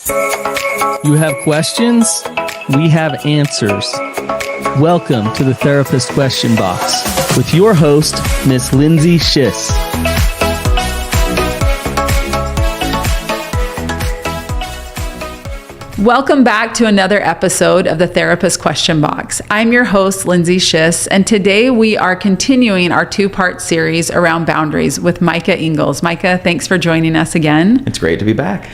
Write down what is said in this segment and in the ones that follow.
You have questions? We have answers. Welcome to the Therapist Question Box with your host, Miss Lindsay Schiss. Welcome back to another episode of the Therapist Question Box. I'm your host, Lindsay Schiss, and today we are continuing our two-part series around boundaries with Micah Ingalls. Micah, thanks for joining us again. It's great to be back.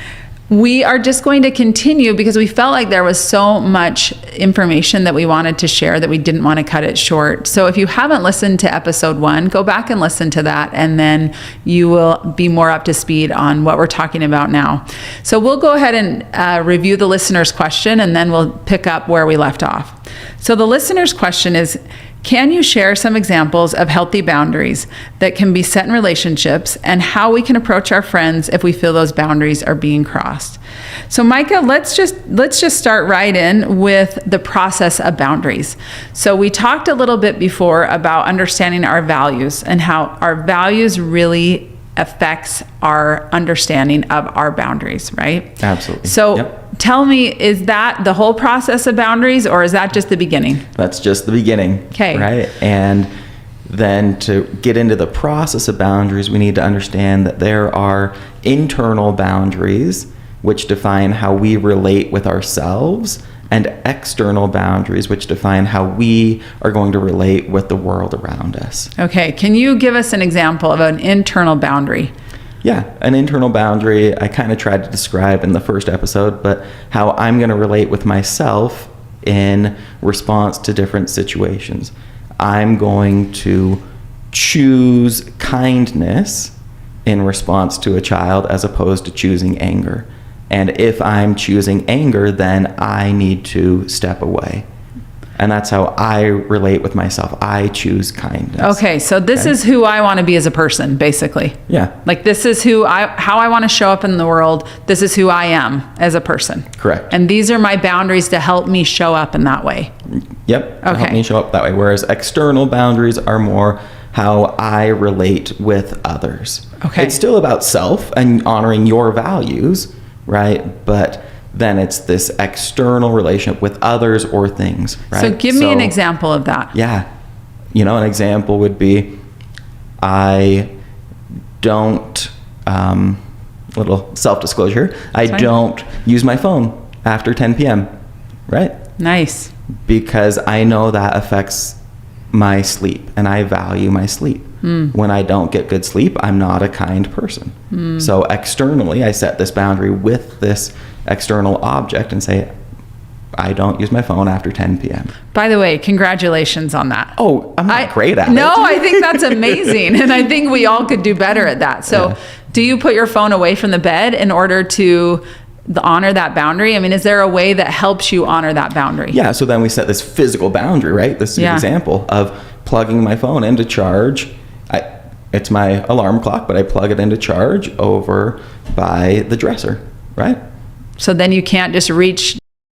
We are just going to continue because we felt like there was so much information that we wanted to share that we didn't want to cut it short. So if you haven't listened to episode 1, go back and listen to that, and then you will be more up to speed on what we're talking about now. So we'll go ahead and review the listener's question, and then we'll pick up where we left off. So the listener's question is, can you share some examples of healthy boundaries that can be set in relationships and how we can approach our friends if we feel those boundaries are being crossed? So Micah, let's just start right in with the process of boundaries. So we talked a little bit before about understanding our values and how our values really affects our understanding of our boundaries, right? Absolutely. So Tell me, is that the whole process of boundaries, or is that just the beginning? That's just the beginning. Okay. Right? And then to get into the process of boundaries, we need to understand that there are internal boundaries which define how we relate with ourselves, and external boundaries which define how we are going to relate with the world around us. Okay. Can you give us an example of an internal boundary? Yeah, an internal boundary I kind of tried to describe in the first episode, but how I'm going to relate with myself in response to different situations. I'm going to choose kindness in response to a child as opposed to choosing anger. And if I'm choosing anger, then I need to step away. And that's how I relate with myself. I choose kindness. Okay, so this is who I want to be as a person, basically. Yeah. Like this is how I want to show up in the world. This is who I am as a person. Correct. And these are my boundaries to help me show up in that way. Yep. To help me show up that way. Whereas external boundaries are more how I relate with others. Okay. It's still about self and honoring your values, right? But then it's this external relationship with others or things, right? So give me an example of that. Yeah. An example would be, I don't, little self-disclosure, I don't use my phone after 10 p.m., right? Nice. Because I know that affects my sleep, and I value my sleep. When I don't get good sleep, I'm not a kind person. So externally, I set this boundary with this external object and say, I don't use my phone after 10 p.m. By the way, congratulations on that. Oh, I'm not great at it. No, I think that's amazing. And I think we all could do better at that. So do you put your phone away from the bed in order to honor that boundary? I mean, is there a way that helps you honor that boundary? Yeah, so then we set this physical boundary, right? This is an example of plugging my phone into charge. It's my alarm clock, but I plug it into charge over by the dresser, right? So then you can't just reach